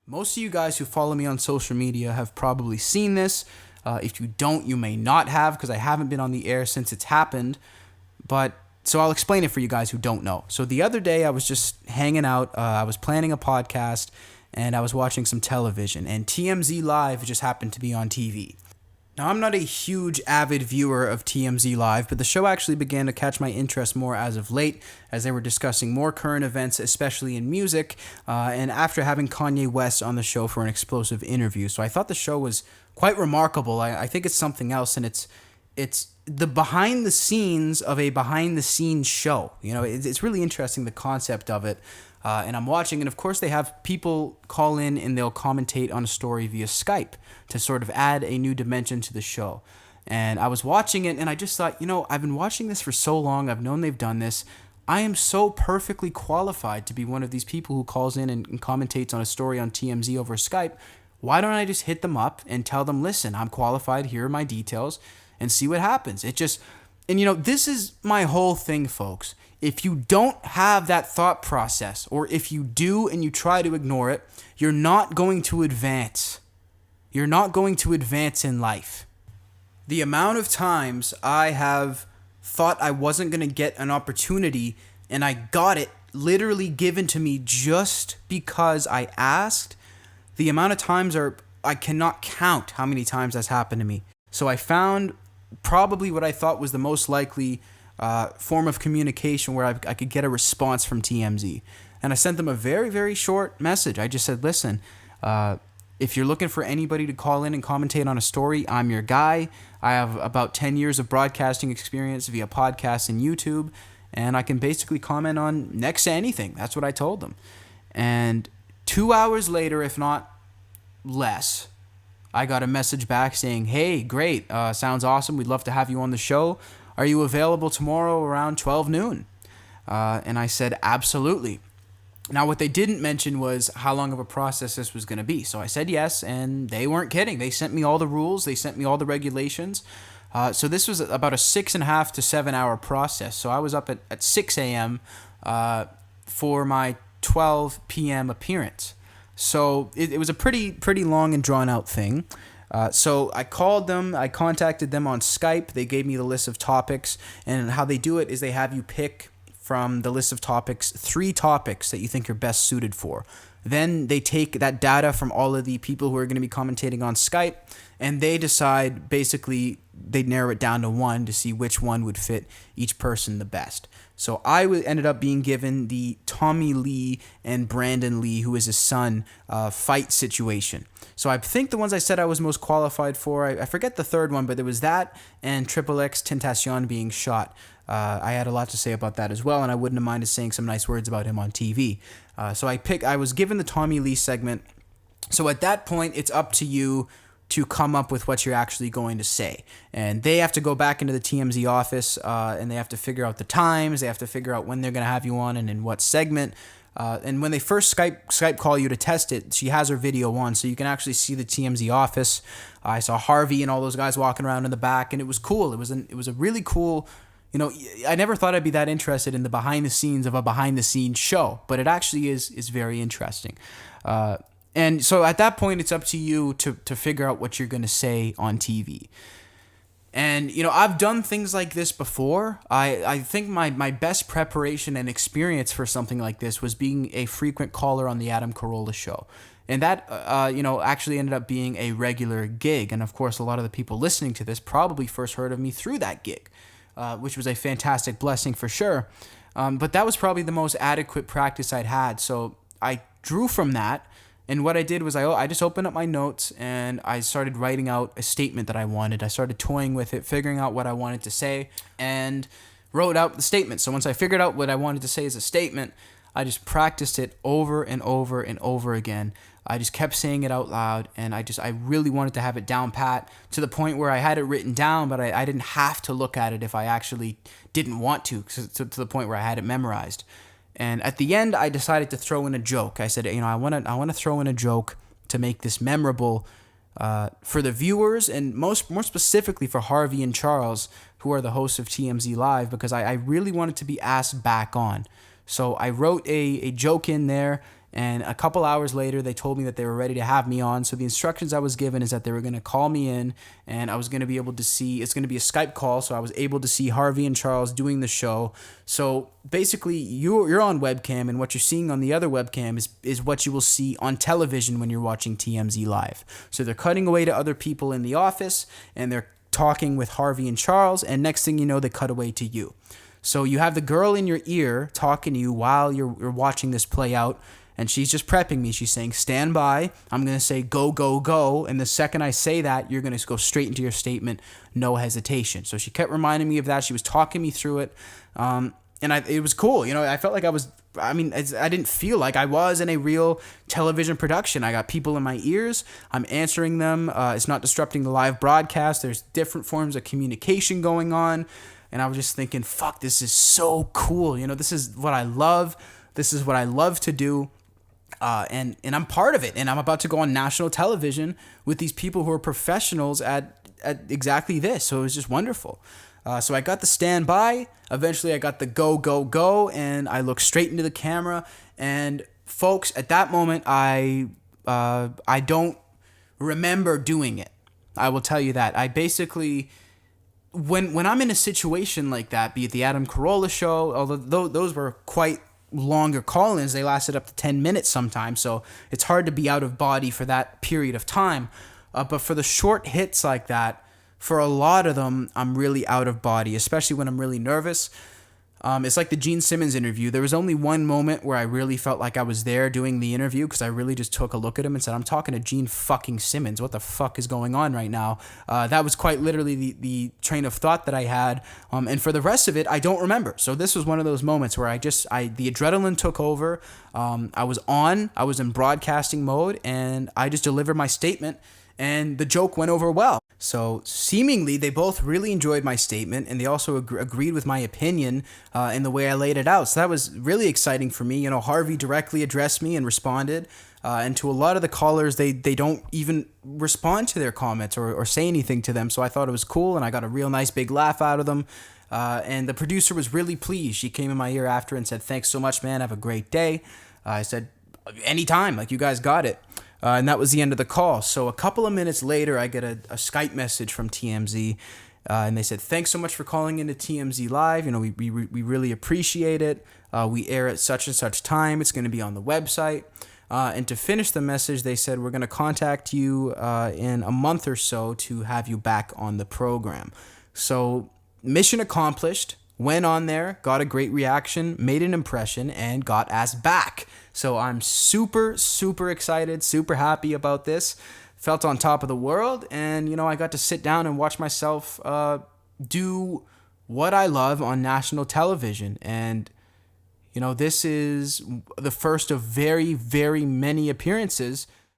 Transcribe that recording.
Most of you guys who follow me on social media have probably seen this. If you don't, you may not have, because I haven't been on the air since it's happened. But so I'll explain it for you guys who don't know. So the other day I was just hanging out. I was planning a podcast and I was watching some television, and TMZ Live just happened to be on TV. Now, I'm not a huge avid viewer of TMZ Live, but the show actually began to catch my interest more as of late, as they were discussing more current events, especially in music, and after having Kanye West on the show for an explosive interview. So I thought the show was quite remarkable. I think it's something else, and it's the behind the scenes of a behind the scenes show. You know, it's really interesting, the concept of it. And I'm watching, and of course they have people call in and they'll commentate on a story via Skype to sort of add a new dimension to the show. And I was watching it and I just thought, I've been watching this for so long. I've known they've done this. I am so perfectly qualified to be one of these people who calls in and commentates on a story on TMZ over Skype. Why don't I just hit them up and tell them, listen, I'm qualified, here are my details, and see what happens. This is my whole thing, folks. If you don't have that thought process, or if you do and you try to ignore it, you're not going to advance. You're not going to advance in life. The amount of times I have thought I wasn't going to get an opportunity and I got it literally given to me just because I asked, the amount of times I cannot count how many times that's happened to me. So I found probably what I thought was the most likely form of communication where I could get a response from TMZ. And I sent them a very, very short message. I just said, listen, if you're looking for anybody to call in and commentate on a story, I'm your guy. I have about 10 years of broadcasting experience via podcasts and YouTube, and I can basically comment on next to anything. That's what I told them. And 2 hours later, if not less, I got a message back saying, hey, great, sounds awesome. We'd love to have you on the show. Are you available tomorrow around 12 noon? And I said, absolutely. Now, what they didn't mention was how long of a process this was going to be. So I said yes, and they weren't kidding. They sent me all the rules. They sent me all the regulations. So this was about a 6.5 to 7 hour process. So I was up at 6 a.m. For my 12 p.m. appearance. So it was a pretty long and drawn out thing. So I called them, I contacted them on Skype. They gave me the list of topics, and how they do it is they have you pick from the list of topics 3 topics that you think you're best suited for. Then they take that data from all of the people who are going to be commentating on Skype, and they decide, basically, they narrow it down to 1 to see which one would fit each person the best. So I ended up being given the Tommy Lee and Brandon Lee, who is his son, fight situation. So I think the ones I said I was most qualified for, I forget the third one, but there was that and Triple X Tentacion being shot. I had a lot to say about that as well, and I wouldn't have minded saying some nice words about him on TV. So I was given the Tommy Lee segment. So at that point, it's up to you to come up with what you're actually going to say. And they have to go back into the TMZ office, and they have to figure out the times, they have to figure out when they're going to have you on and in what segment. And when they first Skype call you to test it, she has her video on, so you can actually see the TMZ office. I saw Harvey and all those guys walking around in the back, and it was cool. It was a really cool, I never thought I'd be that interested in the behind the scenes of a behind the scenes show, but it actually is very interesting. And so at that point, it's up to you to figure out what you're going to say on TV. And, I've done things like this before. I think my best preparation and experience for something like this was being a frequent caller on the Adam Carolla show. And that, actually ended up being a regular gig. And, of course, a lot of the people listening to this probably first heard of me through that gig, which was a fantastic blessing for sure. But that was probably the most adequate practice I'd had. So I drew from that. And what I did was I just opened up my notes and I started writing out a statement that I wanted. I started toying with it, figuring out what I wanted to say, and wrote out the statement. So once I figured out what I wanted to say as a statement, I just practiced it over and over and over again. I just kept saying it out loud, and I really wanted to have it down pat to the point where I had it written down, but I didn't have to look at it if I actually didn't want to the point where I had it memorized. And at the end, I decided to throw in a joke. I said, I want to throw in a joke to make this memorable for the viewers, and more specifically for Harvey and Charles, who are the hosts of TMZ Live, because I really wanted to be asked back on. So I wrote a joke in there, And a couple hours later, they told me that they were ready to have me on. So the instructions I was given is that they were going to call me in, and I was going to be able to see, it's going to be a Skype call. So I was able to see Harvey and Charles doing the show. So basically, you're on webcam, and what you're seeing on the other webcam is what you will see on television when you're watching TMZ live. So they're cutting away to other people in the office, and they're talking with Harvey and Charles, and next thing you know, they cut away to you. So you have the girl in your ear talking to you while you're watching this play out, and she's just prepping me. She's saying, stand by. I'm going to say go, go, go. And the second I say that, you're going to go straight into your statement, no hesitation. So she kept reminding me of that. She was talking me through it. It was cool. I felt like I didn't feel like I was in a real television production. I got people in my ears. I'm answering them. It's not disrupting the live broadcast. There's different forms of communication going on. And I was just thinking, fuck, this is so cool. This is what I love. This is what I love to do. And I'm part of it, and I'm about to go on national television with these people who are professionals at exactly this. So it was just wonderful. So I got the standby. Eventually, I got the go, go, go, and I looked straight into the camera. And folks, at that moment, I don't remember doing it. I will tell you that. I basically, when I'm in a situation like that, be it the Adam Carolla show, although those were quite longer call-ins, they lasted up to 10 minutes sometimes, so it's hard to be out of body for that period of time. But for the short hits like that, for a lot of them, I'm really out of body, especially when I'm really nervous. It's like the Gene Simmons interview. There was only one moment where I really felt like I was there doing the interview, because I really just took a look at him and said, I'm talking to Gene fucking Simmons. What the fuck is going on right now? That was quite literally the train of thought that I had. And for the rest of it, I don't remember. So this was one of those moments where the adrenaline took over. I was in broadcasting mode, and I just delivered my statement, and the joke went over well. So seemingly they both really enjoyed my statement, and they also agreed with my opinion in the way I laid it out. So that was really exciting for me. Harvey directly addressed me and responded. And to a lot of the callers, they don't even respond to their comments or say anything to them. So I thought it was cool, and I got a real nice big laugh out of them. And the producer was really pleased. She came in my ear after and said, thanks so much, man. Have a great day. I said, anytime, like, you guys got it. And that was the end of the call. So a couple of minutes later, I get a Skype message from TMZ, and they said, thanks so much for calling into TMZ Live. We really appreciate it. We air at such and such time. It's going to be on the website. And to finish the message, they said, we're going to contact you in a month or so to have you back on the program. So mission accomplished. Went on there, got a great reaction, made an impression, and got asked back. So I'm super, super excited, super happy about this. Felt on top of the world, and, I got to sit down and watch myself do what I love on national television. And, this is the first of very, very many appearances